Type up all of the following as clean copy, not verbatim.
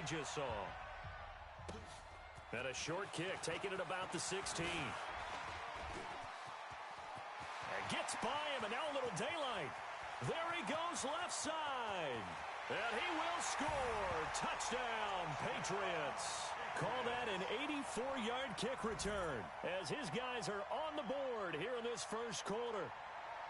we just saw. And a short kick, taking it about the 16. And gets by him, and now a little daylight. There he goes left side. And he will score. Touchdown, Patriots. Call that an 84-yard kick return as his guys are on the board here in this first quarter.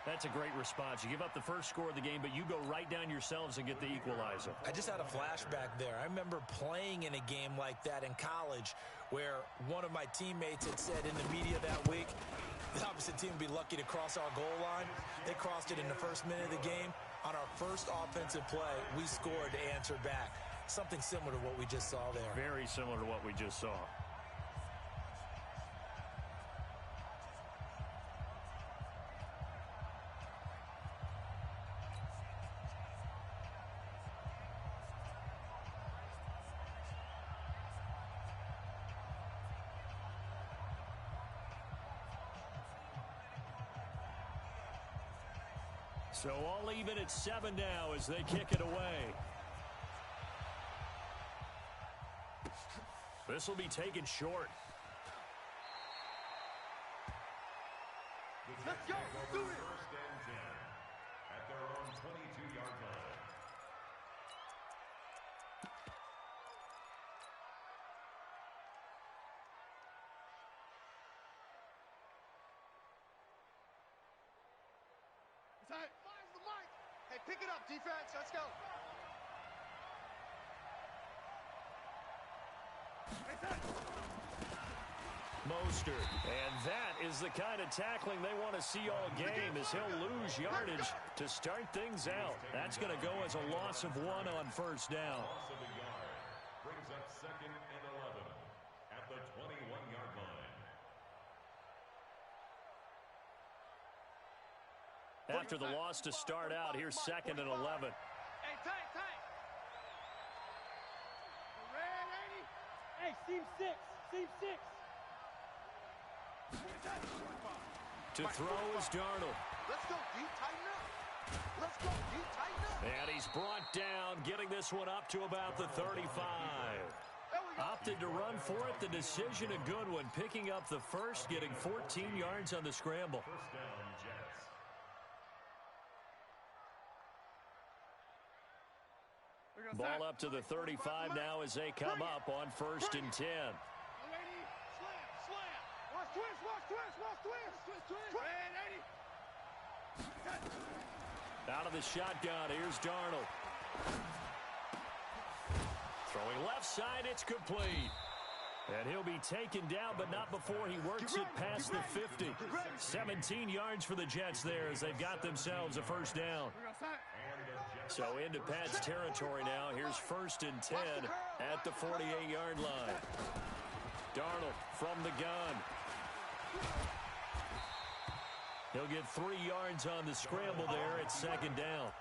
That's a great response. You give up the first score of the game, but you go right down yourselves and get the equalizer. I just had a flashback there. I remember playing in a game like that in college where one of my teammates had said in the media that week, the opposite team would be lucky to cross our goal line. They crossed it in the first minute of the game. On our first offensive play, we scored to answer back. Something similar to what we just saw there. Very similar to what we just saw. So all even at 7 now as they kick it away. This will be taken short. Let's go. Do it. First and 10 at their own 22-yard line. Fires the mic. Hey, pick it up, defense. Let's go. Mostert. And that is the kind of tackling they want to see all game as he'll lose yardage to start things out. That's going to go as a loss of 1 on first down. Loss of a yard brings up 2nd and 11 at the 21-yard line. After the loss to start out, here's 2nd and 11. Hey, tight. Red 80. Hey, seam 6. To throw is Darnold. Let's go, D. Tighten up. And he's brought down, getting this one up to about the 35. Opted to run for it. The decision a good one. Picking up the first, getting 14 yards on the scramble. First down, Jets. Ball up to the 35 now as they come up on 1st and 10. Slam. Watch twist. Red 80. Out of the shotgun, here's Darnold. Throwing left side, it's complete. And he'll be taken down, but not before he works it past the 50. 17 yards for the Jets there as they've got themselves a first down. So into Pat's territory now. Here's 1st and 10 at the 48-yard line. Darnold from the gun. He'll get 3 yards on the scramble there at 2nd down.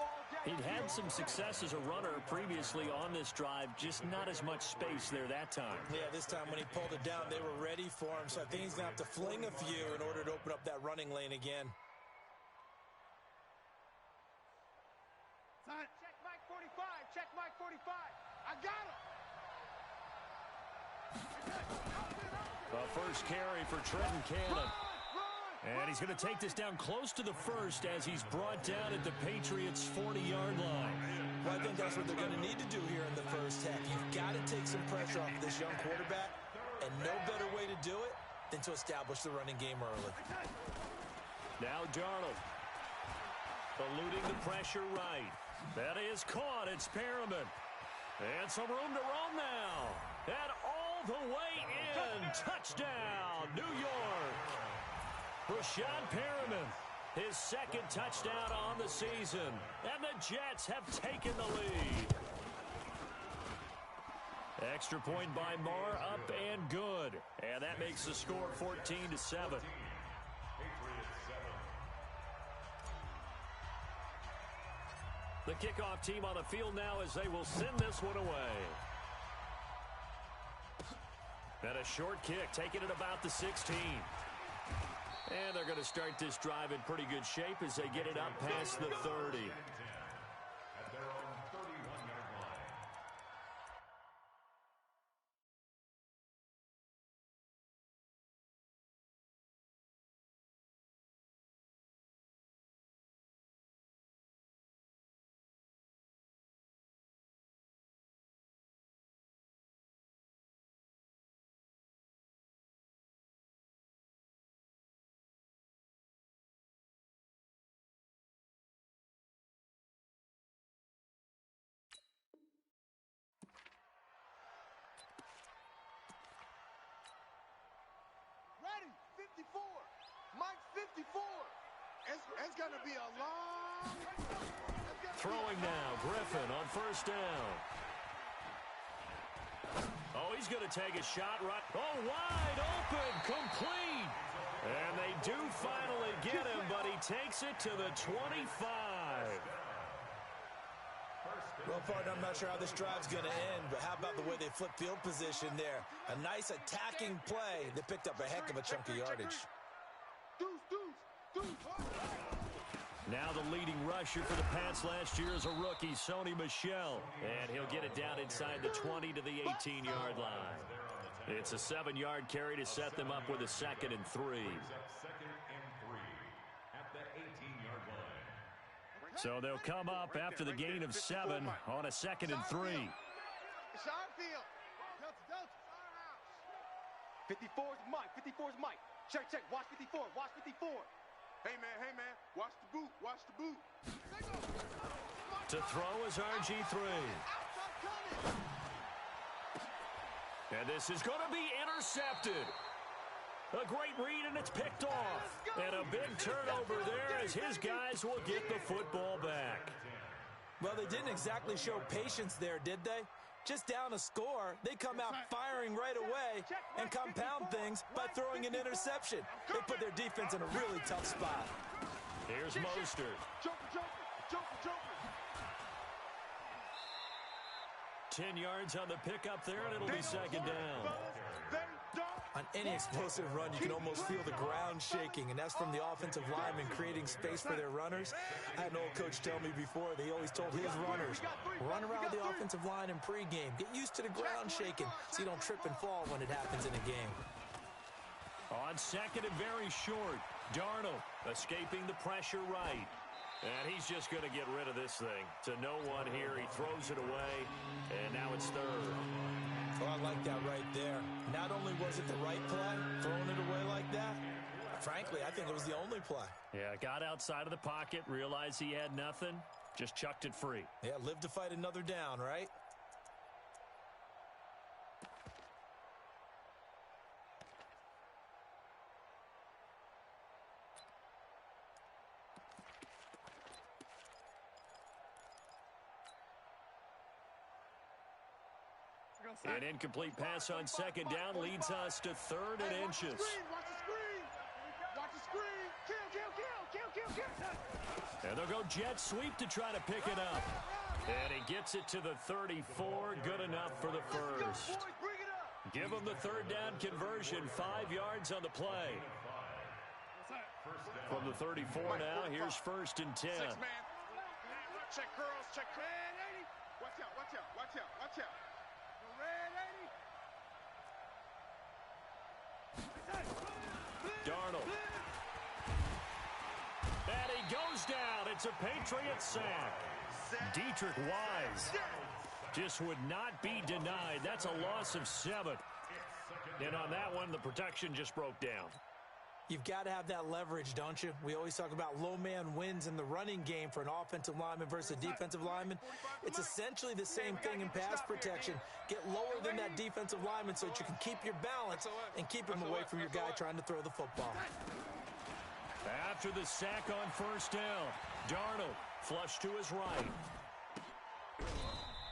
He'd had some success as a runner previously on this drive, just not as much space there that time. Yeah, this time when he pulled it down, they were ready for him, so I think he's going to have to fling a few in order to open up that running lane again. Check Mike 45. I got him. A first carry for Trenton Cannon. And he's going to take this down close to the first as he's brought down at the Patriots' 40-yard line. Well, I think that's what they're going to need to do here in the first half. You've got to take some pressure off this young quarterback, and no better way to do it than to establish the running game early. Now Darnold. Eluding the pressure right. That is caught. It's Perriman. And some room to roam now. And all the way in. Touchdown, New York. Rashad Perriman, his 2nd touchdown on the season. And the Jets have taken the lead. Extra point by Marr, up and good. And that makes the score 14-7. Patriots 7. The kickoff team on the field now as they will send this one away. And a short kick, taking it about the 16. And they're going to start this drive in pretty good shape as they get it up past the 30. At their own 31-yard line. 54. It's going to be a long... Throwing now, Griffin on first down. Oh, he's going to take a shot right. Oh, wide open, complete. And they do finally get him, but he takes it to the 25. Well, partner, I'm not sure how this drive's going to end, but how about the way they flip field position there? A nice attacking play. They picked up a heck of a chunk of yardage. Now the leading rusher for the Pats last year is a rookie, Sony Michel. And he'll get it down inside the 20 to the 18-yard line. It's a 7-yard carry to set them up with a 2nd and 3. So they'll come up after the gain of 7 on a 2nd and 3. It's our field. 54's Mike. 54's Mike. Check. Watch 54. Watch 54. Hey, man. Watch the boot. Watch the boot. To throw is RG3. And this is going to be intercepted. A great read, and it's picked off. And a big turnover there as his guys will get the football back. Well, they didn't exactly show patience there, did they? Just down a score, they come out firing right away and compound things by throwing an interception. They put their defense in a really tough spot. Here's Mostert. Jumper. 10 yards on the pickup there, and it'll be 2nd down. On any explosive run, you can almost feel the ground shaking, and that's from the offensive linemen creating space for their runners. I had an old coach tell me before, they always told his runners, run around the offensive line in pregame. Get used to the ground shaking so you don't trip and fall when it happens in a game. On 2nd and very short, Darnold escaping the pressure right. And he's just going to get rid of this thing to no one here. He throws it away, and now it's 3rd. Oh, I like that right there. Not only was it the right play, throwing it away like that, frankly, I think it was the only play. Yeah, got outside of the pocket, realized he had nothing, just chucked it free. Yeah, live to fight another down, right? An incomplete pass on 2nd down leads us to 3rd and inches. Watch the screen. Kill. And they'll go jet sweep to try to pick it up. And he gets it to the 34. Good enough for the first. Give him the 3rd down conversion. 5 yards on the play. From the 34 now, here's 1st and 10. 6 man. Check curls. Check. Watch out. Darnold. And he goes down. It's a Patriot sack. Dietrich Wise just would not be denied. That's a loss of 7. And on that one, the protection just broke down. You've got to have that leverage, don't you? We always talk about low man wins in the running game for an offensive lineman versus a defensive lineman. It's essentially the same thing in pass protection. Get lower than that defensive lineman so that you can keep your balance and keep him away from your guy trying to throw the football. After the sack on 1st down, Darnold flush to his right.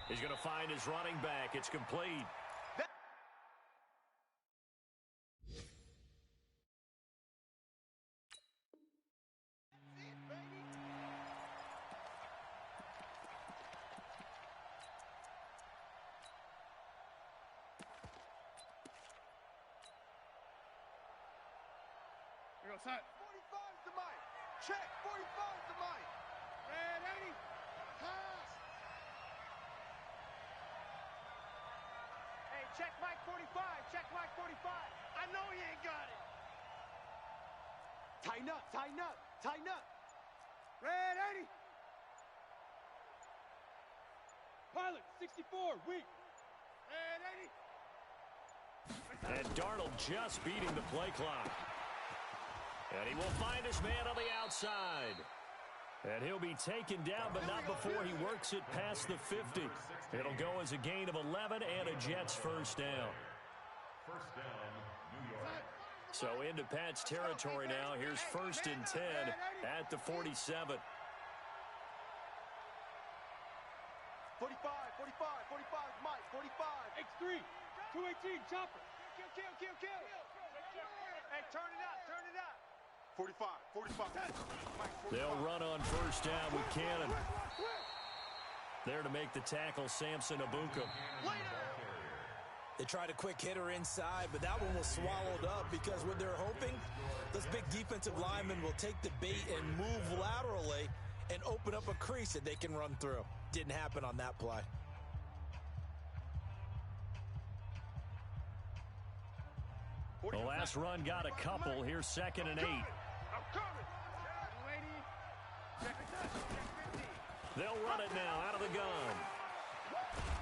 He's going to find his running back. It's complete. Here goes Hunt. 45's the mic. Check. 45's the mic. Red 80. Pass. Hey, check Mike 45. Check Mike 45. I know he ain't got it. Tighten up. Red 80. Pilot 64. Weak. Red 80. And Darnold just beating the play clock. And he will find his man on the outside. And he'll be taken down, but not before he works it past the 50. It'll go as a gain of 11 and a Jets 1st down. 1st down, New York. So into Pat's territory now. Here's 1st and 10 at the 47. 45, Mike, 45. X3, 218, chopper. Kill. Hey, turn it up. 45. Mike, 45. They'll run on 1st down with Cannon. There to make the tackle, Samson Abuka. They tried a quick hitter inside, but that one was swallowed up because what they're hoping, those big defensive linemen will take the bait and move laterally and open up a crease that they can run through. Didn't happen on that play. The last run got a couple. Here's 2nd and 8. I'm coming. They'll run it now out of the gun.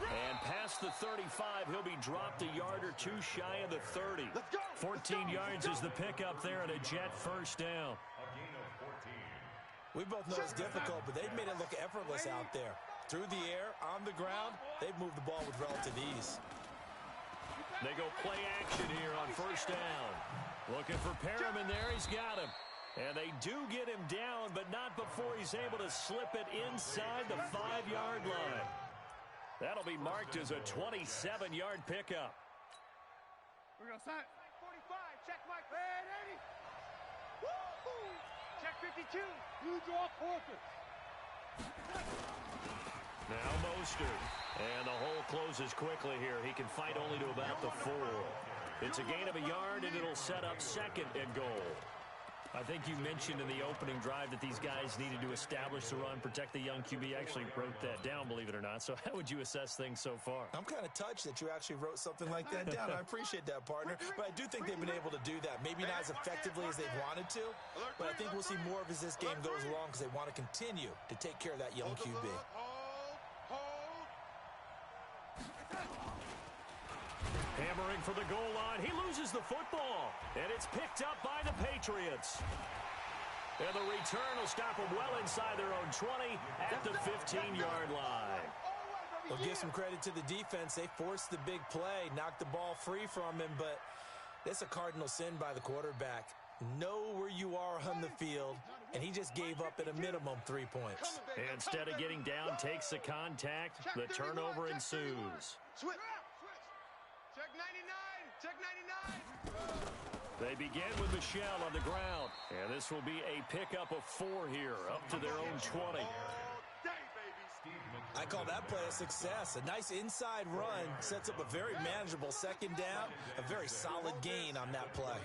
And past the 35, he'll be dropped a yard or two shy of the 30. 14 yards is the pickup there and a Jet 1st down. We both know it's difficult, but they've made it look effortless out there. Through the air, on the ground, they've moved the ball with relative ease. They go play action here on 1st down. Looking for Perriman there. He's got him. And they do get him down, but not before he's able to slip it inside the 5-yard line. That'll be marked as a 27-yard pickup. We're going to sign. 45, check Mike. Red 80. Woo! Check 52. You draw Porter. Now Mostert. And the hole closes quickly here. He can fight only to about the 4. It's a gain of a yard, and it'll set up 2nd and goal. I think you mentioned in the opening drive that these guys needed to establish the run, protect the young QB. Actually wrote that down, believe it or not. So how would you assess things so far? I'm kind of touched that you actually wrote something like that down. I appreciate that, partner. But I do think they've been able to do that. Maybe not as effectively as they've wanted to, but I think we'll see more of as this game goes along because they want to continue to take care of that young QB. Hammering for the goal line. He loses the football. And it's picked up by the Patriots. And the return will stop them well inside their own 20 at the 15-yard line. We'll give some credit to the defense. They forced the big play, knocked the ball free from him, but it's a cardinal sin by the quarterback. Know where you are on the field, and he just gave up at a minimum 3 points. Instead of getting down, takes the contact. The turnover ensues. Switch. Check 99. Check 99. They begin with Michelle on the ground. And this will be a pickup of 4 here, up to their own 20. I call that play a success. A nice inside run sets up a very manageable 2nd down. A very solid gain on that play.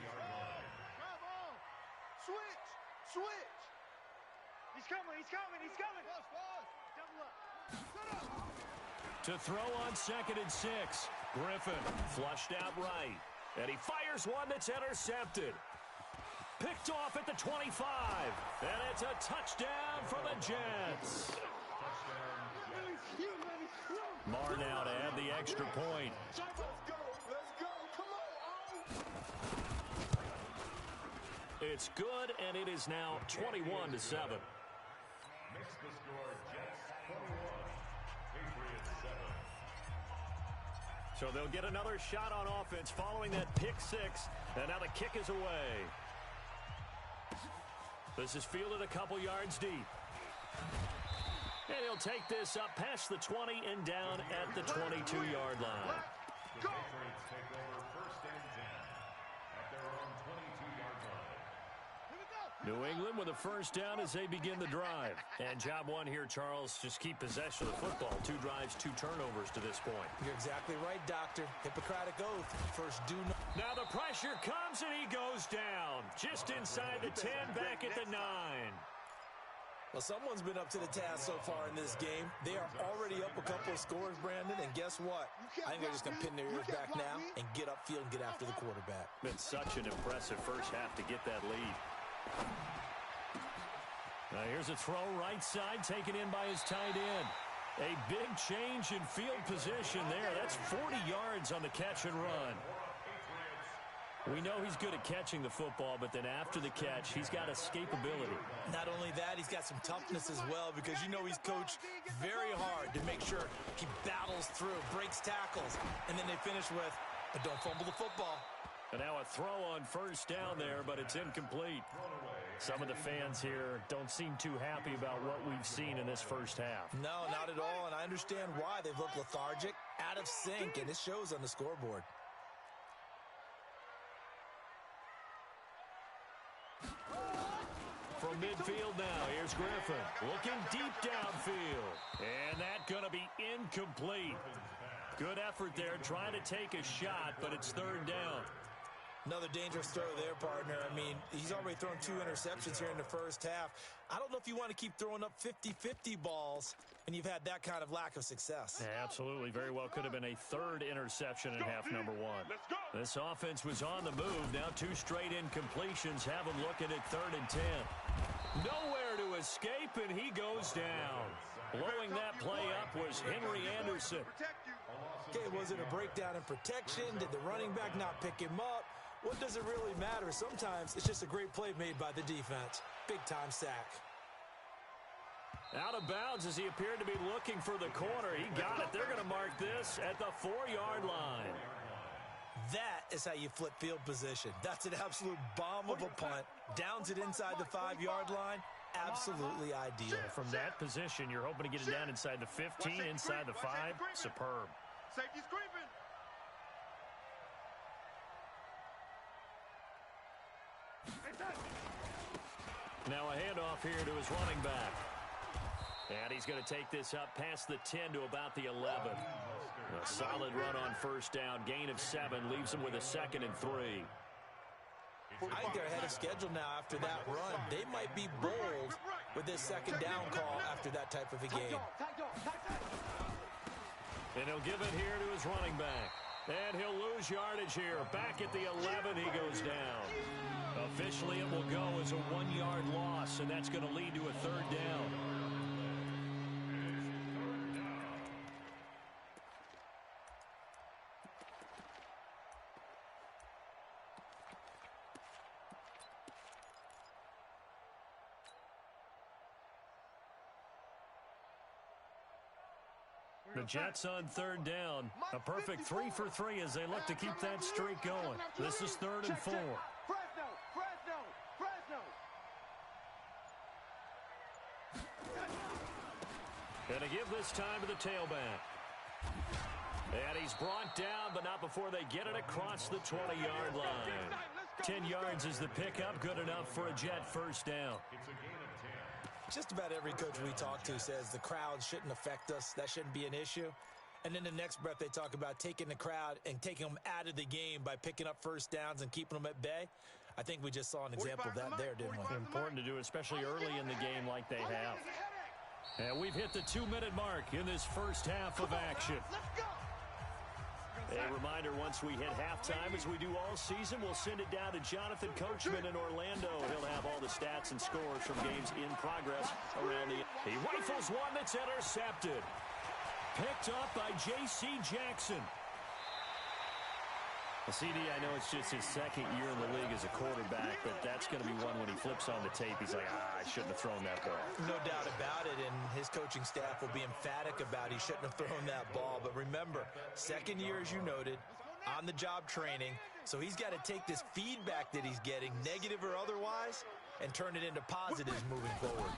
Switch. He's coming. Double up. To throw on 2nd and 6. Griffin flushed out right. And he fires one that's intercepted. Picked off at the 25. And it's a touchdown for the Jets. Marr now to add the extra point. Let's go. Come on. It's good, and it is now 21-7. Makes the score Jets 21, Patriots 7. So they'll get another shot on offense following that pick 6, and now the kick is away. This is fielded a couple yards deep. And he'll take this up past the 20 and down at the 22-yard line. The Patriots take over 1st and 10 at their own 22-yard line. New England with a 1st down as they begin the drive. And job 1 here, Charles, just keep possession of the football. 2 drives, 2 turnovers to this point. You're exactly right, Doctor. Hippocratic oath. First do no. Now the pressure comes and he goes down. Just inside the 10, back at the 9. Well, someone's been up to the task so far in this game. They are already up a couple of scores, Brandon, and guess what? I think they're just going to pin their ears back now and get upfield and get after the quarterback. Been such an impressive first half to get that lead. Now here's a throw right side taken in by his tight end. A big change in field position there. That's 40 yards on the catch and run. We know he's good at catching the football, but then after the catch, he's got escapability. Not only that, he's got some toughness as well because you know he's coached very hard to make sure he battles through, breaks tackles, and then they finish with, but don't fumble the football. And now a throw on first down there, but it's incomplete. Some of the fans here don't seem too happy about what we've seen in this first half. No, not at all, and I understand why. They've looked lethargic, out of sync, and it shows on the scoreboard. From midfield now, here's Griffin looking deep downfield. And that's going to be incomplete. Good effort there, trying to take a shot, but it's third down. Another dangerous throw there, partner. I mean, he's already thrown 2 interceptions here in the first half. I don't know if you want to keep throwing up 50-50 balls, and you've had that kind of lack of success. Yeah, absolutely. Very well could have been a third interception in half number 1. This offense was on the move. Now 2 straight incompletions have them looking at 3rd and 10. Nowhere to escape, and he goes down. Blowing that play up was Henry Anderson. Okay, was it a breakdown in protection? Did the running back not pick him up? What does it really matter? Sometimes it's just a great play made by the defense. Big-time sack. Out of bounds as he appeared to be looking for the corner. He got it. They're going to mark this at the 4-yard line. That is how you flip field position. That's an absolute bomb of a punt. Downs it inside the 5-yard line. Absolutely ideal. From that position, you're hoping to get it down inside the 15, inside the 5. Superb. Safety's creeping. Now a handoff here to his running back. And he's going to take this up past the 10 to about the 11. A solid run on first down. Gain of 7 leaves him with a 2nd and 3. I think they're ahead of schedule now after that run. They might be bold with this 2nd down call after that type of a game. And he'll give it here to his running back. And he'll lose yardage here. Back at the 11, he goes down. Officially, it will go as a 1-yard loss, and that's going to lead to a 3rd down. The Jets on 3rd down. A perfect 3 for 3 as they look to keep that streak going. This is 3rd and 4. And to give this time to the tailback. And he's brought down, but not before they get it across the 20-yard line. 10 yards is the pickup, good enough for a Jet first down. Just about every coach we talk to says the crowd shouldn't affect us. That shouldn't be an issue. And then the next breath they talk about taking the crowd and taking them out of the game by picking up first downs and keeping them at bay. I think we just saw an example of that there, didn't we? Important to do, especially early in the game like they have. And we've hit the 2-minute mark in this first half of action. A reminder, once we hit halftime, as we do all season, we'll send it down to Jonathan Coachman in Orlando. He'll have all the stats and scores from games in progress around the... He rifles one that's intercepted. Picked up by J.C. Jackson. Well, CD, I know it's just his 2nd year in the league as a quarterback, but that's going to be one when he flips on the tape. He's like, I shouldn't have thrown that ball. No doubt about it, and his coaching staff will be emphatic about he shouldn't have thrown that ball. But remember, 2nd year, as you noted, on-the-job training, so he's got to take this feedback that he's getting, negative or otherwise, and turn it into positives moving forward.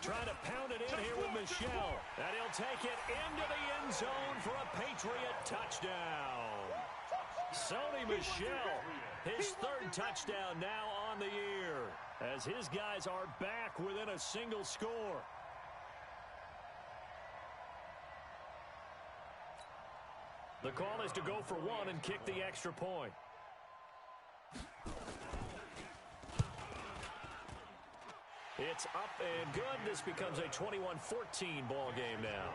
Trying to pound it in here with Michel, and he'll take it into the end zone for a Patriot touchdown. Sony Michel, his 3rd touchdown now on the year, as his guys are back within a single score. The call is to go for 1 and kick the extra point. It's up and good. This becomes a 21-14 ball game now.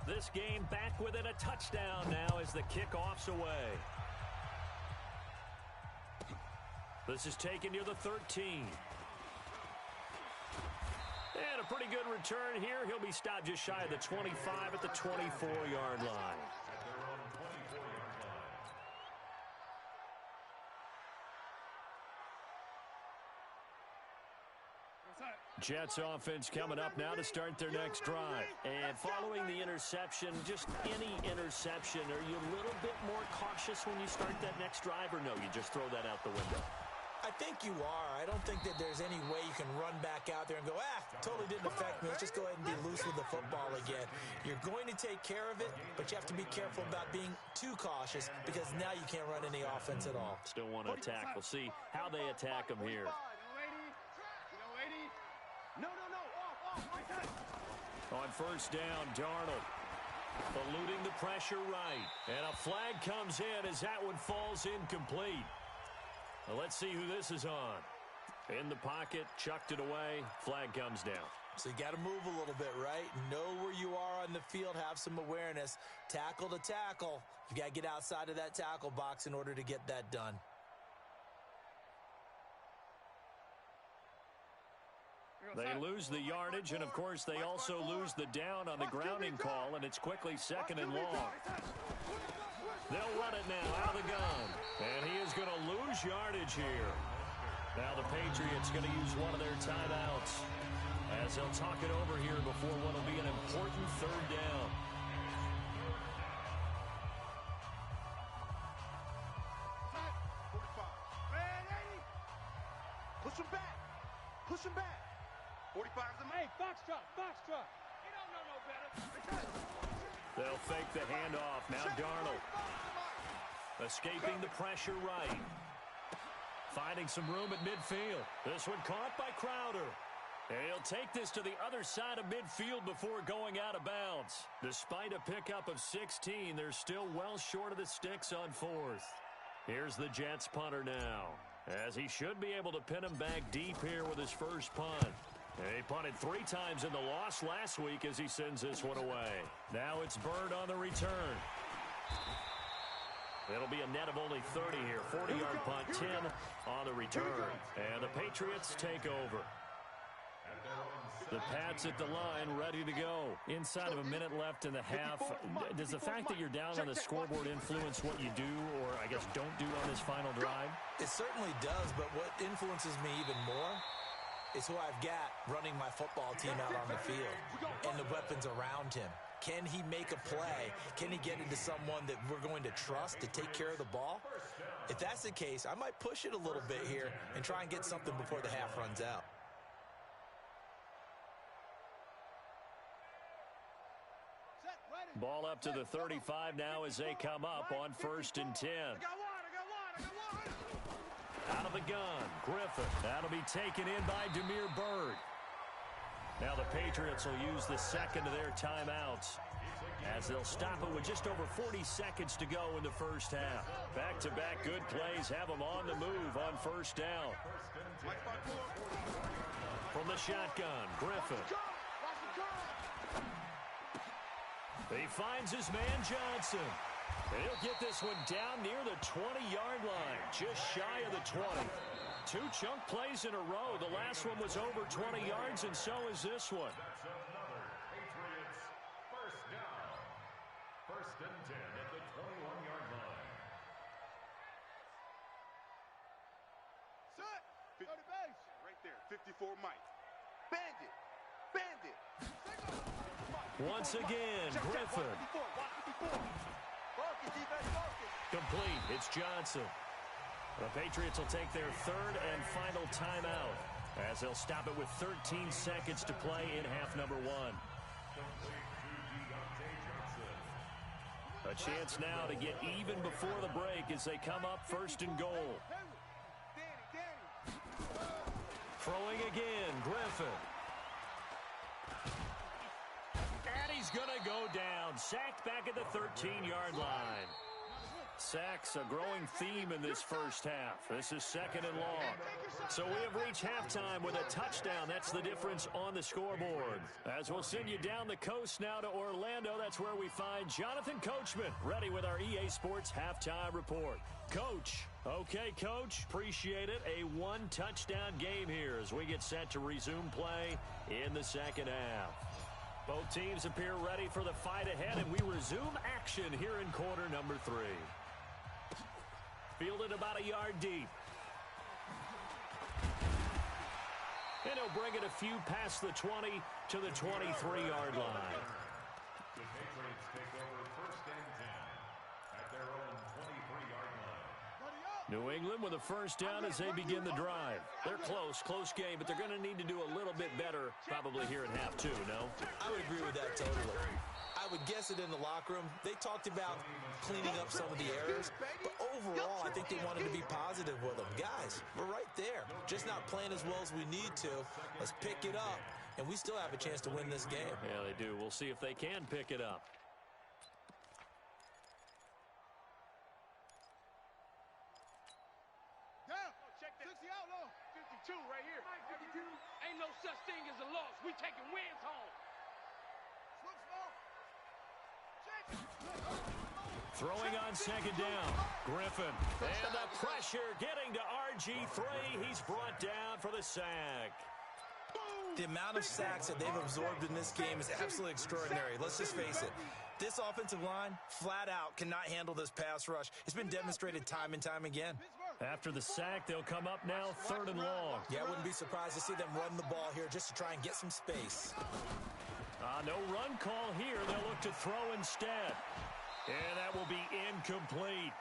This game back within a touchdown now as the kickoff's away. This is taken near the 13. And a pretty good return here. He'll be stopped just shy of the 25 at the 24-yard line. Jets offense coming up now to start their next drive. And following the interception, just any interception, are you a little bit more cautious when you start that next drive, or no, you just throw that out the window? I think you are. I don't think that there's any way you can run back out there and go, totally didn't affect me. Let's just go ahead and be loose with the football again. You're going to take care of it, but you have to be careful about being too cautious because now you can't run any offense at all. Still want to attack. We'll see how they attack them here. On first down, Darnold eluding the pressure right. And a flag comes in as that one falls incomplete. Well, let's see who this is on. In the pocket, chucked it away, flag comes down. So you got to move a little bit, right? Know where you are on the field, have some awareness. Tackle to tackle. You got to get outside of that tackle box in order to get that done. They lose the yardage, and, of course, they also lose the down on the grounding call, and it's quickly 2nd and long. They'll run it now out of the gun, and he is going to lose yardage here. Now the Patriots going to use one of their timeouts as they'll talk it over here before what will be an important 3rd down. Push him back. Push him back. 45's the man. Hey, Foxtrot. You don't know no better. They'll fake the handoff. Now Darnold escaping the pressure right. Finding some room at midfield. This one caught by Crowder. And he'll take this to the other side of midfield before going out of bounds. Despite a pickup of 16, they're still well short of the sticks on 4th. Here's the Jets punter now, as he should be able to pin him back deep here with his first punt. And he punted 3 times in the loss last week as he sends this one away. Now it's Bird on the return. It'll be a net of only 30 here. 40-yard punt, 10 on the return. And the Patriots take over. The Pats at the line, ready to go. Inside of a minute left in the half. Does the fact that you're down on the scoreboard influence what you do, or I guess don't do on this final drive? It certainly does, but what influences me even more is who I've got running my football team out on the field and the weapons around him. Can he make a play? Can he get into someone that we're going to trust to take care of the ball? If that's the case, I might push it a little bit here and try and get something before the half runs out. Ball up to the 35 now as they come up on 1st and 10. Out of the gun, Griffin. That'll be taken in by Demir Bird. Now the Patriots will use the second of their timeouts as they'll stop it with just over 40 seconds to go in the first half. Back-to-back good plays have them on the move on 1st down. From the shotgun, Griffin. He finds his man Johnson. And he'll get this one down near the 20-yard line, just shy of the 20. 2 chunk plays in a row. The last one was over 20 yards, and so is this one. That's another Patriots first down. 1st and 10 at the 21-yard line. Set. 50 base. Right there. 54 Mike. Bandit. Once again, Griffin. Complete. It's Johnson. The Patriots will take their 3rd and final timeout as they'll stop it with 13 seconds to play in half number 1. A chance now to get even before the break as they come up 1st and goal. Throwing again, Griffin. And he's going to go down. Sacked back at the 13-yard line. Sacks a growing theme in this first half. This is 2nd and long. So we have reached halftime with a touchdown. That's the difference on the scoreboard. As we'll send you down the coast now to Orlando, that's where we find Jonathan Coachman, ready with our EA Sports Halftime Report. Coach, Okay, Coach, appreciate it. A one-touchdown game here as we get set to resume play in the second half. Both teams appear ready for the fight ahead, and we resume action here in quarter number 3. Fielded about a yard deep. And he'll bring it a few past the 20 to the 23-yard line. The Patriots take over first and 10 at their own 23-yard line. New England with a first down as they begin the drive. They're close game, but they're going to need to do a little bit better probably here in half 2, no? I would agree with that totally. I would guess it in the locker room. They talked about cleaning up some of the errors, but overall, I think they wanted to be positive with them. Guys, we're right there. Just not playing as well as we need to. Let's pick it up, and we still have a chance to win this game. Yeah, they do. We'll see if they can pick it up. Check that. 60 out low. 52 right here. 52. Ain't no such thing as a loss. We taking wins home. Throwing on second down. Griffin. And the pressure getting to RG3. He's brought down for the sack. The amount of sacks that they've absorbed in this game is absolutely extraordinary. Let's just face it. This offensive line, flat out, cannot handle this pass rush. It's been demonstrated time and time again. After the sack, they'll come up now 3rd and long. Yeah, I wouldn't be surprised to see them run the ball here just to try and get some space. No run call here. They'll look to throw instead. And that will be incomplete.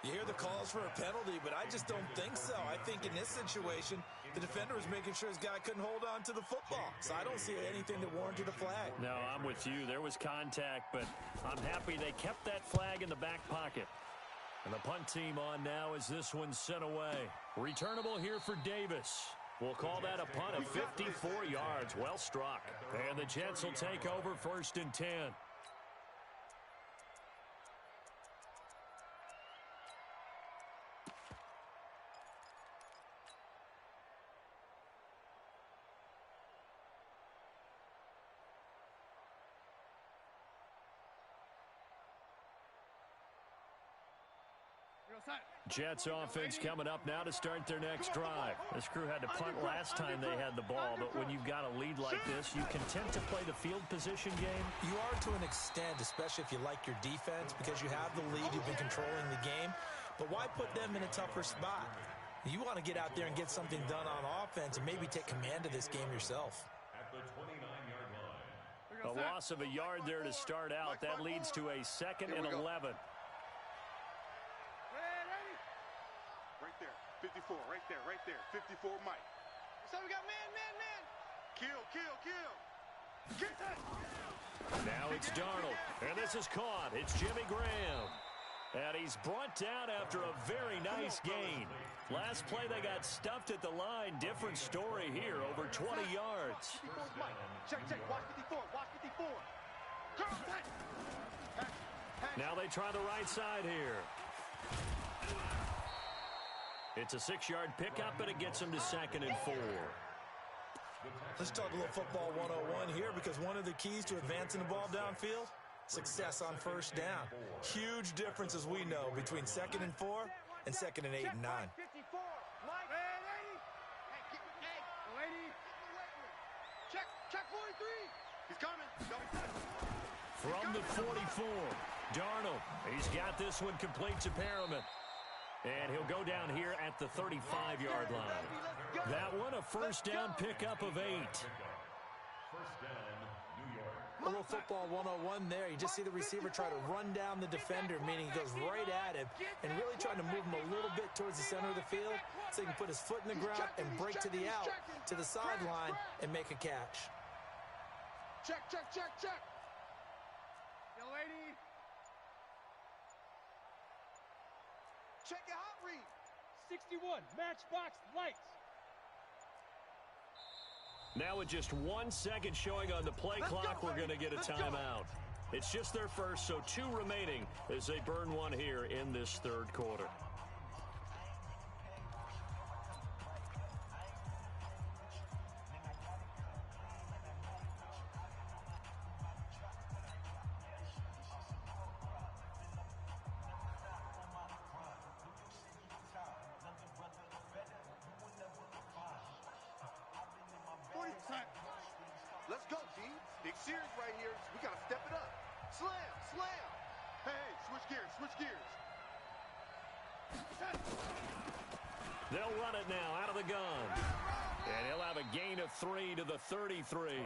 You hear the calls for a penalty, but I just don't think so. I think in this situation, the defender was making sure his guy couldn't hold on to the football. So I don't see anything that warranted a flag. No, I'm with you. There was contact, but I'm happy they kept that flag in the back pocket. And the punt team on now as this one's sent away. Returnable here for Davis. We'll call that a punt of 54 yards. Well struck. And the Jets will take over 1st and 10. Jets offense coming up now to start their next drive. This crew had to punt last time they had the ball, but when you've got a lead like this, you content to play the field position game? You are to an extent, especially if you like your defense, because you have the lead, you've been controlling the game. But why put them in a tougher spot? You want to get out there and get something done on offense and maybe take command of this game yourself. At the 29-yard line. A loss of a yard there to start out. That leads to a 2nd and 11. Right there. 54. Right there. 54 Mike. So we got man. Kill. Get that. Now it's Darnold. And this is caught. It's Jimmy Graham. And he's brought down after a very nice gain. Last play they got stuffed at the line. Different story here. Over 20 yards. 54 Mike. Check. Watch 54. Now they try the right side here. It's a 6-yard pickup, and it gets him to 2nd and 4. Let's talk a little football 101 here, because one of the keys to advancing the ball downfield, success on first down. Huge difference, as we know, between 2nd and 4 and 2nd and 8 and 9. 54. Mike. Hey, lady. Check 43. He's coming. From the 44, Darnold. He's got this one complete to Perriman. And he'll go down here at the 35-yard line. That one, a first down pickup of 8. First down, New York. A little football 101 there. You just see the receiver try to run down the defender, meaning he goes right at him and really trying to move him a little bit towards the center of the field so he can put his foot in the ground and break to the out, to the sideline, and make a catch. Check. Yo, lady. Check your hot read. 61, matchbox lights. Now with just 1 second showing on the play clock, we're going to get a timeout. It's just their first, so 2 remaining as they burn one here in this 3rd quarter. Big series right here. We got to step it up. Slam, slam. Hey, switch gears, switch gears. They'll run it now out of the gun. And he'll have a gain of 3 to the 33.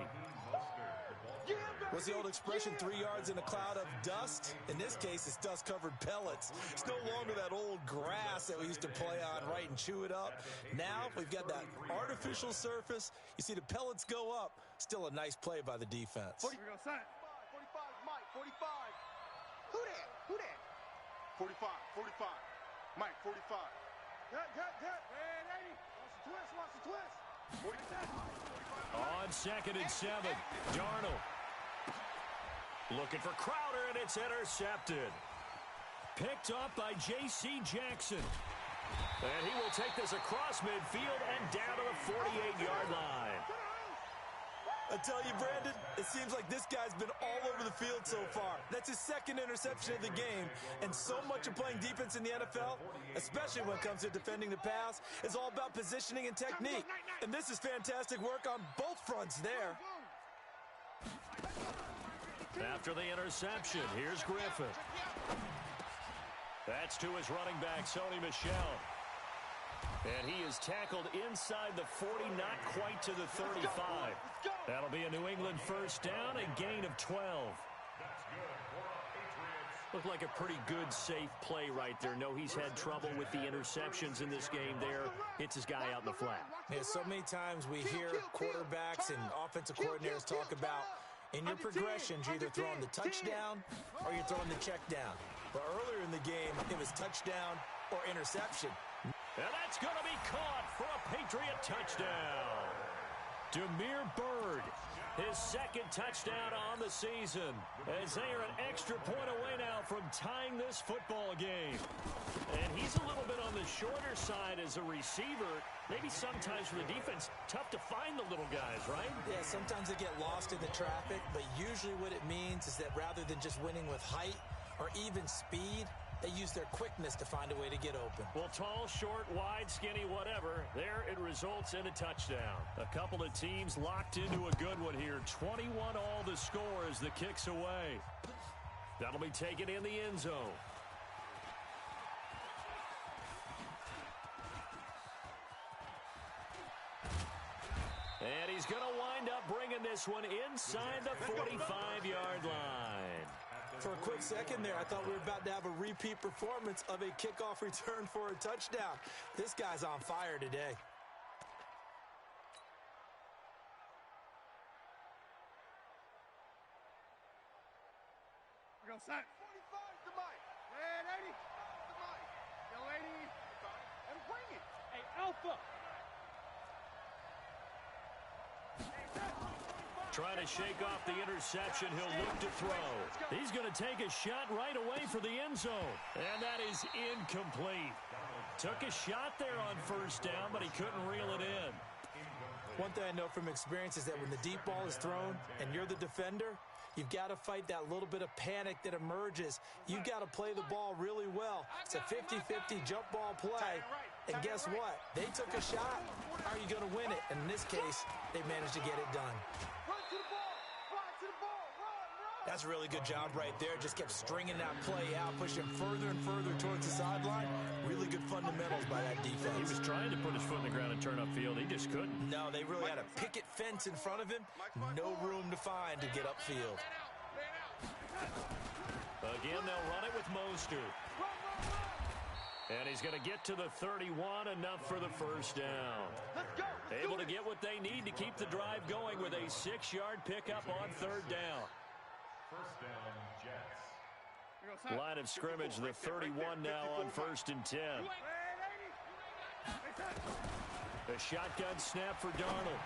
What's the old expression, 3 yards in a cloud of dust? In this case, it's dust-covered pellets. It's no longer that old grass that we used to play on, right, and chew it up. Now we've got that artificial surface. You see the pellets go up. Still a nice play by the defense. 45, Mike, 45. Who that? Who that? 45, 45. Mike, 45. Good. Hey, 80. Watch the twist. On 2nd and 7, Darnold. Looking for Crowder, and it's intercepted. Picked up by J.C. Jackson. And he will take this across midfield and down to the 48-yard line. I tell you, Brandon, it seems like this guy's been all over the field so far. That's his 2nd interception of the game. And so much of playing defense in the NFL, especially when it comes to defending the pass, is all about positioning and technique. And this is fantastic work on both fronts there. After the interception, here's Griffin. That's to his running back, Sony Michel. And he is tackled inside the 40, not quite to the 35. That'll be a New England first down, a gain of 12. Looked like a pretty good, safe play right there. No, he's had trouble with the interceptions in this game there. Hits his guy out in the flat. Yeah, so many times we hear quarterbacks and offensive coordinators talk about in your progressions, you're either throwing the touchdown or you're throwing the check down. But earlier in the game, it was touchdown or interception. And that's going to be caught for a Patriot touchdown. Demir Bird, his 2nd touchdown on the season, as they are an extra point away now from tying this football game. And he's a little bit on the shorter side as a receiver. Maybe sometimes for the defense, tough to find the little guys, right? Yeah, sometimes they get lost in the traffic, but usually what it means is that rather than just winning with height or even speed, they use their quickness to find a way to get open. Well, tall, short, wide, skinny, whatever, there it results in a touchdown. A couple of teams locked into a good one here. 21 all the score as the kick's away. That'll be taken in the end zone. And he's going to wind up bringing this one inside the 45-yard line. For a quick second there, I thought we were about to have a repeat performance of a kickoff return for a touchdown. This guy's on fire today. We're going to set. 45 to Mike. Man, 80. To Mike. Yo, 80. And bring it. Hey, Alpha. Trying to shake off the interception. He'll look to throw. He's going to take a shot right away for the end zone. And that is incomplete. Took a shot there on first down, but he couldn't reel it in. One thing I know from experience is that when the deep ball is thrown and you're the defender, you've got to fight that little bit of panic that emerges. You've got to play the ball really well. It's a 50-50 jump ball play. And guess what? They took a shot. How are you going to win it? And in this case, they managed to get it done. That's a really good job right there. Just kept stringing that play out, pushing further and further towards the sideline. Really good fundamentals by that defense. He was trying to put his foot in the ground and turn upfield. He just couldn't. No, they really had a picket fence in front of him. No room to find to get upfield. Again, they'll run it with Mostert. And he's going to get to the 31, enough for the first down. Able to get what they need to keep the drive going with a 6-yard pickup on third down. First down, Jets. Line of scrimmage, the 31 now on 1st and 10. A shotgun snap for Darnold.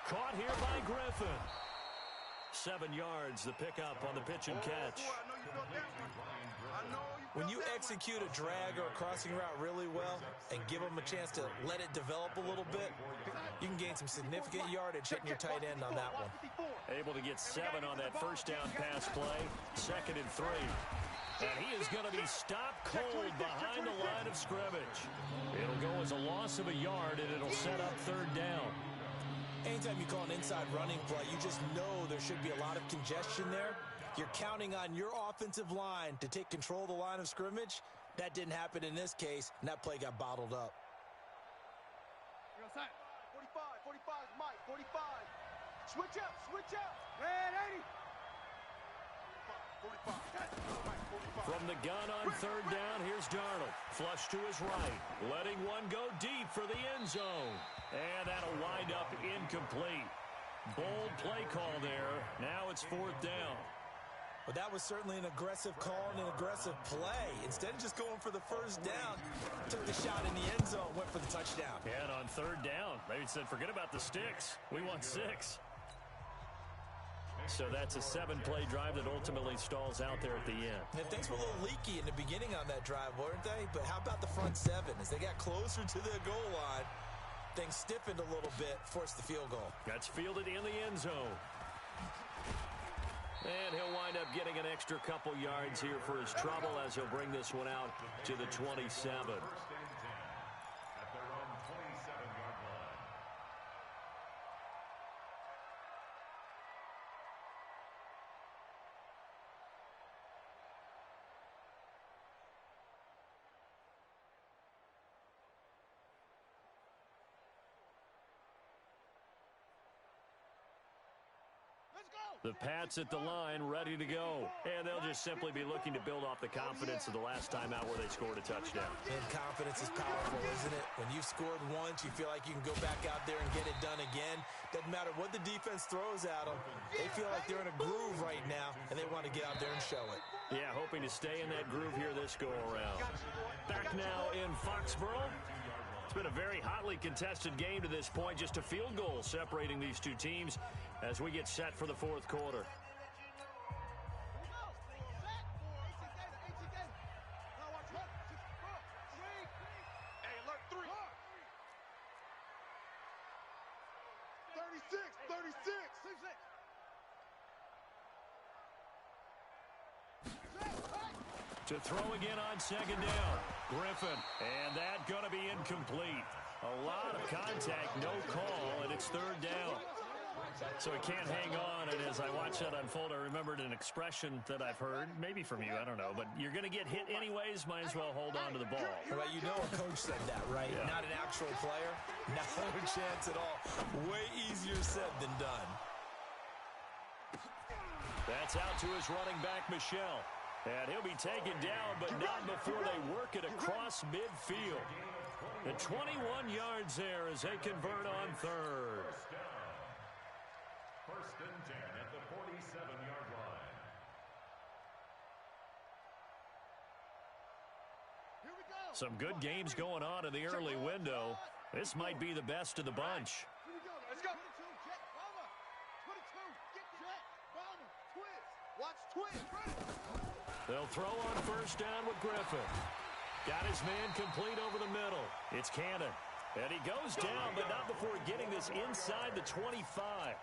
Caught here by Griffin. 7 yards, the pickup on the pitch and catch. When you execute a drag or a crossing route really well and give them a chance to let it develop a little bit, you can gain some significant yardage hitting your tight end on that one. Able to get 7 on that first down pass play. 2nd and 3. And he is going to be stopped cold behind the line of scrimmage. It'll go as a loss of a yard, and it'll set up third down. Anytime you call an inside running play, you just know there should be a lot of congestion there. You're counting on your offensive line to take control of the line of scrimmage. That didn't happen in this case, and that play got bottled up. 45, 45 is Mike, 45. Switch up, switch up. Red 80. 45. Mike, 45. From the gun on third down, here's Darnold. Flush to his right, letting one go deep for the end zone. And that'll wind up incomplete. Bold play call there. Now it's fourth down. But that was certainly an aggressive call and an aggressive play. Instead of just going for the first down, took the shot in the end zone, went for the touchdown. And on third down, they said, forget about the sticks. We want 6. So that's a 7-play drive that ultimately stalls out there at the end. And things were a little leaky in the beginning on that drive, weren't they? But how about the front 7? As they got closer to the goal line, things stiffened a little bit, forced the field goal. That's fielded in the end zone. And he'll wind up getting an extra couple yards here for his trouble as he'll bring this one out to the 27. First and 10 at their own 27-yard line. The Pats at the line, ready to go. And they'll just simply be looking to build off the confidence of the last time out where they scored a touchdown. And confidence is powerful, isn't it? When you've scored once, you feel like you can go back out there and get it done again. Doesn't matter what the defense throws at them. They feel like they're in a groove right now, and they want to get out there and show it. Yeah, hoping to stay in that groove here this go-around. Back now in Foxborough. It's been a very hotly contested game to this point. Just a field goal separating these two teams as we get set for the fourth quarter. Hey, alert 3. 36. To throw again on second down. Griffin. And that going to be incomplete. A lot of contact, no call, and it's third down. So he can't hang on, and as I watched that unfold, I remembered an expression that I've heard, maybe from you, I don't know, but you're going to get hit anyways, might as well hold on to the ball. Well, you know a coach said that, right? Yeah. Not an actual player. Not a chance at all. Way easier said than done. That's out to his running back, Michelle. And he'll be taken down, but not before they work it across midfield. The 21 yards there as they convert on third. First and 10 at the 47-yard line. Here we go. Some good games going on in the early window. This might be the best of the bunch. Here we go. Let's go. 22, jet, bomber. 22, get jet, bomber, twist. Watch twist. They'll throw on first down with Griffin. Got his man complete over the middle. It's Cannon. And he goes down, but not before getting this inside the 25.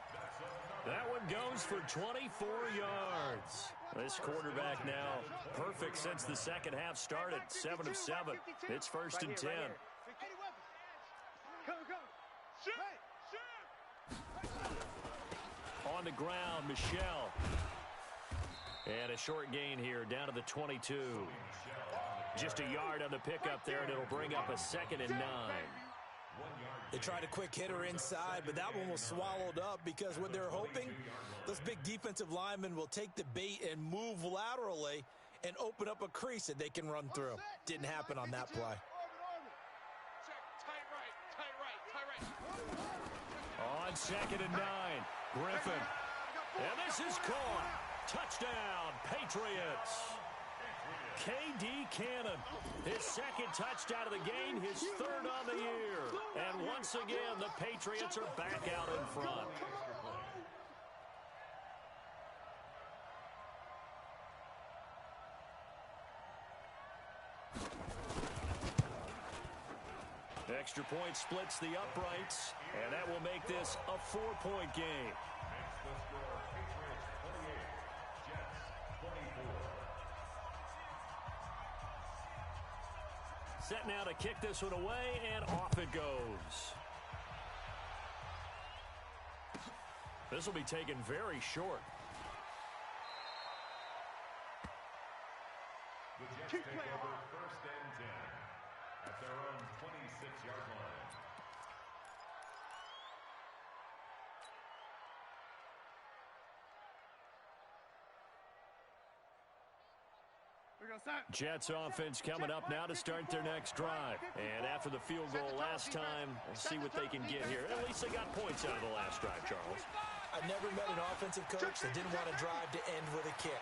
That one goes for 24 yards. This quarterback now perfect since the second half started. 7 of 7. It's first and 10. On the ground, Michelle. And a short gain here down to the 22. Just a yard on the pickup there, and it'll bring up a 2nd and 9. They tried a quick hitter inside, but that one was swallowed up because what they're hoping, those big defensive linemen will take the bait and move laterally and open up a crease that they can run through. Didn't happen on that play. On 2nd and 9, Griffin. And this is caught. Touchdown, Patriots. K.D. Cannon, his second touchdown of the game, his third on the year. And once again, the Patriots are back out in front. Extra point splits the uprights, and that will make this a 4-point game. Makes the score Patriots 28, Jets 24. Set now to kick this one away, and off it goes. This will be taken very short. The Jets take over 1st and 10 at their own 26-yard line. Jets offense coming up now to start their next drive. And after the field goal last time, we'll see what they can get here. At least they got points out of the last drive, Charles. I never met an offensive coach that didn't want to drive to end with a kick.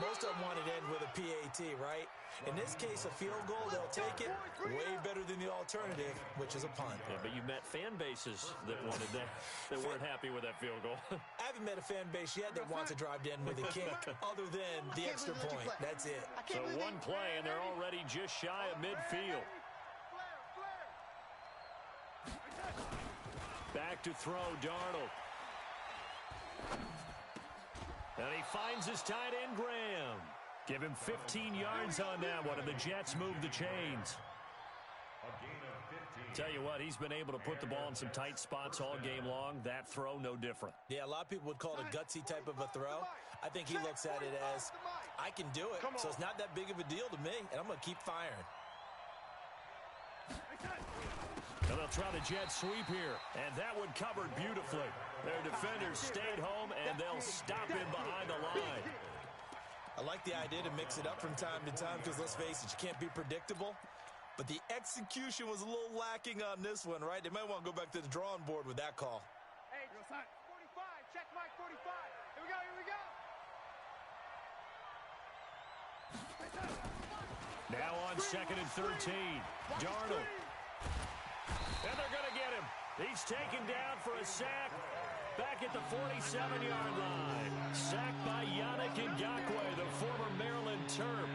Most of them wanted to end with a PAT, right? In this case, a field goal, they'll take it. Way better than the alternative, which is a punt. Yeah, but you met fan bases that wanted that, that weren't happy with that field goal. I haven't met a fan base yet that wants to drive to end with a kick, other than the extra point. That's it. So one play, and they're already just shy of midfield. Back to throw, Darnold. And he finds his tight end, Graham. Give him 15 yards on that one, and the Jets move the chains. Tell you what, he's been able to put the ball in some tight spots all game long. That throw, no different. Yeah, a lot of people would call it a gutsy type of a throw. I think he looks at it as, I can do it, so it's not that big of a deal to me, and I'm going to keep firing. And they'll try the jet sweep here, and that one covered beautifully. Their defenders stayed home, and they'll stop him behind the line. I like the idea to mix it up from time to time because, let's face it, you can't be predictable. But the execution was a little lacking on this one, right? They might want to go back to the drawing board with that call. Hey, 45, check Mike 45. Here we go, here we go. Now on 2nd and 13, Darnold. And they're going to get him. He's taken down for a sack back at the 47-yard line. Sacked by Yannick Ngakoue, the former Maryland Terp.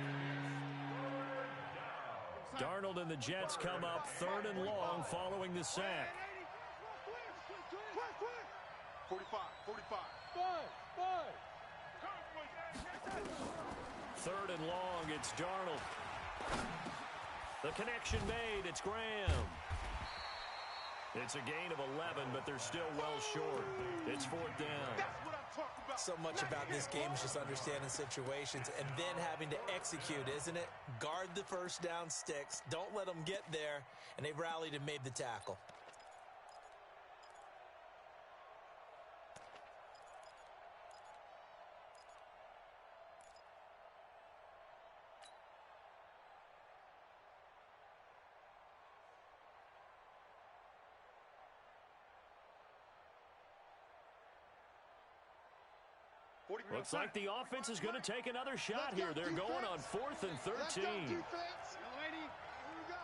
Darnold and the Jets come up 3rd and long following the sack. 45. 3rd and long, it's Darnold. The connection made, it's Graham. It's a gain of 11, but they're still well short. It's 4th down. So much about this game is just understanding situations and then having to execute, isn't it? Guard the first down sticks. Don't let them get there. And they rallied and made the tackle. Looks like the offense is going to take another shot here. They're going on 4th and 13. Lady, here we go.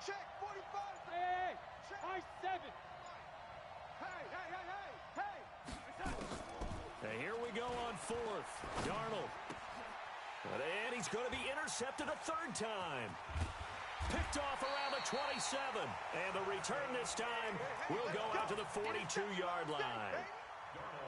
Check 45. Hey, high 7. And here we go on 4th. Darnold. And he's going to be intercepted a 3rd time. Picked off around the 27. And the return this time will go out to the 42-yard line.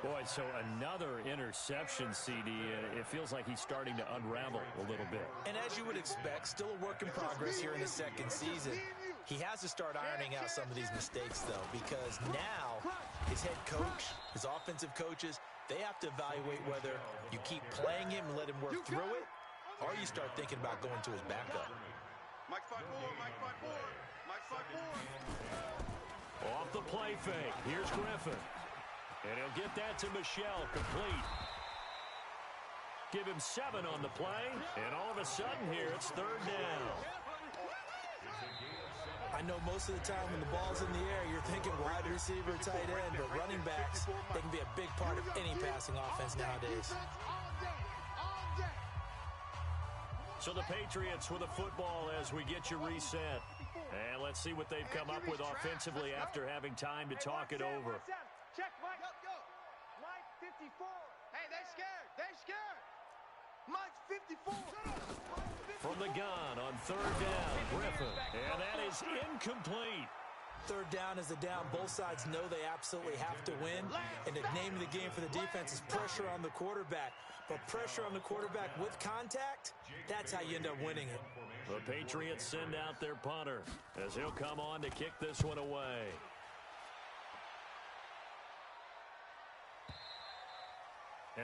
Boy, so another interception, CD. It feels like he's starting to unravel a little bit. And as you would expect, still a work in progress here in his 2nd season. He has to start ironing out some of these mistakes, though, because now his head coach, his offensive coaches, they have to evaluate whether you keep playing him and let him work through it, or you start thinking about going to his backup. Mike 5-4. Off the play fake. Here's Griffin. And he'll get that to Michelle, complete. Give him 7 on the play, and all of a sudden here, it's 3rd down. I know most of the time when the ball's in the air, you're thinking wide receiver, tight end, but running backs, they can be a big part of any passing offense nowadays. So the Patriots with a football as we get you reset. And let's see what they've come up with offensively after having time to talk it over. Check, Mike. Go. Mike 54. Hey, they scared. Mike 54. From the gun on 3rd down, Griffin. And that is incomplete. 3rd down is a down. Both sides know they absolutely have to win. And the name of the game for the defense is pressure on the quarterback. But pressure on the quarterback with contact, that's how you end up winning it. The Patriots send out their punter as he'll come on to kick this one away.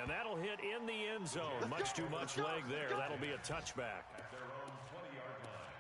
And that'll hit in the end zone. Much too much leg there. That'll be a touchback. At their own 20-yard line.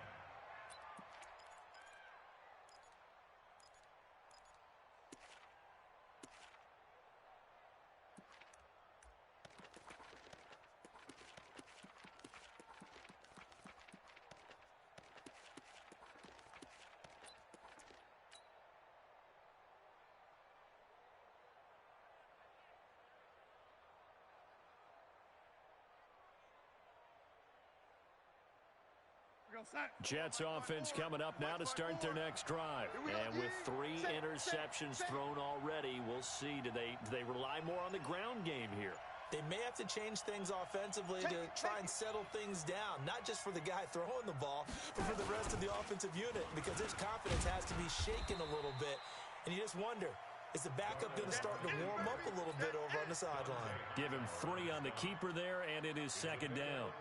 Jets offense coming up now to start their next drive. And with 3 interceptions thrown already, we'll see. Do they rely more on the ground game here? They may have to change things offensively to try and settle things down, not just for the guy throwing the ball, but for the rest of the offensive unit, because his confidence has to be shaken a little bit. And you just wonder, is the backup going to start to warm up a little bit over on the sideline? Give him 3 on the keeper there, and it is second down.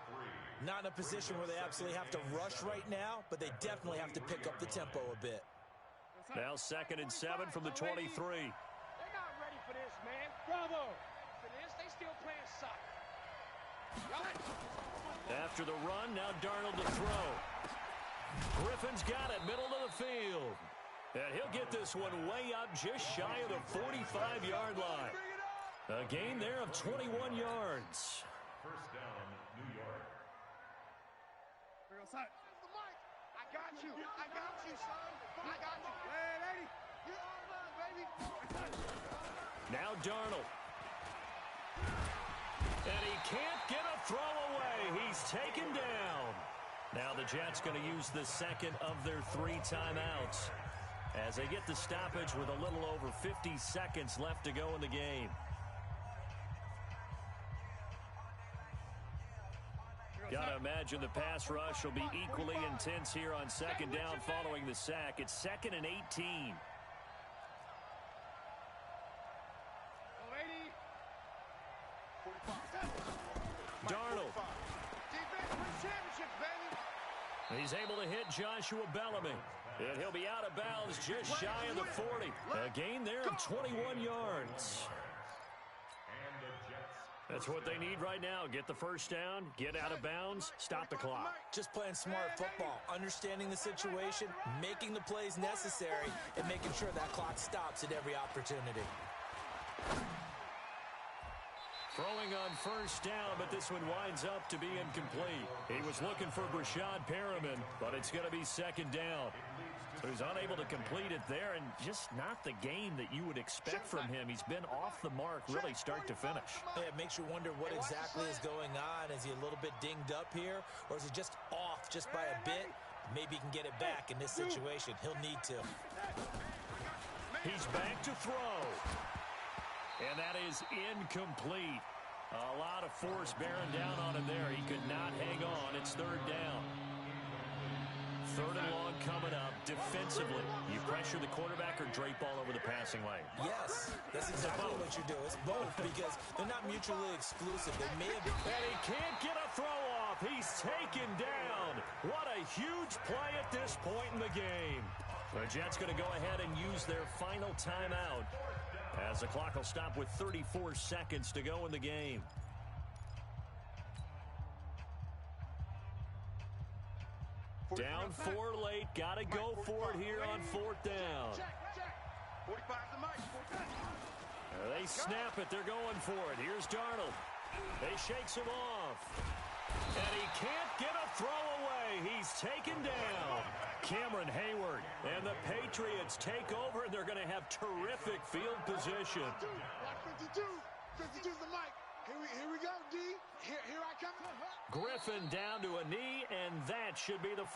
Not in a position where they absolutely have to rush right now, but they definitely have to pick up the tempo a bit. Now 2nd and 7 from the 23. They're not ready for this, man. Bravo. For this, they still playing soccer. After the run, now Darnold to throw. Griffin's got it, middle of the field. And he'll get this one way up just shy of the 45-yard line. A gain there of 21 yards. First down, New York. I got you. I got you, son. I got you. Hey, lady. You're on mine, baby. Now Darnold. And he can't get a throw away. He's taken down. Now the Jets going to use the 2nd of their 3 timeouts as they get the stoppage with a little over 50 seconds left to go in the game. Got to imagine the pass rush will be equally intense here on 2nd down following the sack. It's 2nd and 18. Darnold. He's able to hit Joshua Bellamy. And he'll be out of bounds just shy of the 40. A gain there of 21 yards. That's what they need right now. Get the first down, get out of bounds, stop the clock. Just playing smart football, understanding the situation, making the plays necessary, and making sure that clock stops at every opportunity. Throwing on first down, but this one winds up to be incomplete. He was looking for Brashad Perriman, but it's going to be 2nd down. So he's unable to complete it there, and just not the game that you would expect from him. He's been off the mark really start to finish. Yeah, it makes you wonder what exactly is going on. Is he a little bit dinged up here, or is he just off just by a bit? Maybe he can get it back in this situation. He'll need to. He's back to throw. And that is incomplete. A lot of force bearing down on him there. He could not hang on. It's 3rd down. 3rd and long coming up. Defensively, you pressure the quarterback or drape all over the passing lane? Yes, that's exactly what you do. It's both because they're not mutually exclusive. They may have been. And he can't get a throw off. He's taken down. What a huge play at this point in the game. The Jets going to go ahead and use their final timeout as the clock will stop with 34 seconds to go in the game. Down 4 late. Got to go for it here on 4th down. They snap it. They're going for it. Here's Darnold. They shakes him off. And he can't get a throw away. He's taken down. Cameron Hayward. And the Patriots take over, and they're going to have terrific field position. 52. 52's the mic. Here we go, D. Here I come. Griffin down to a knee, and that should be the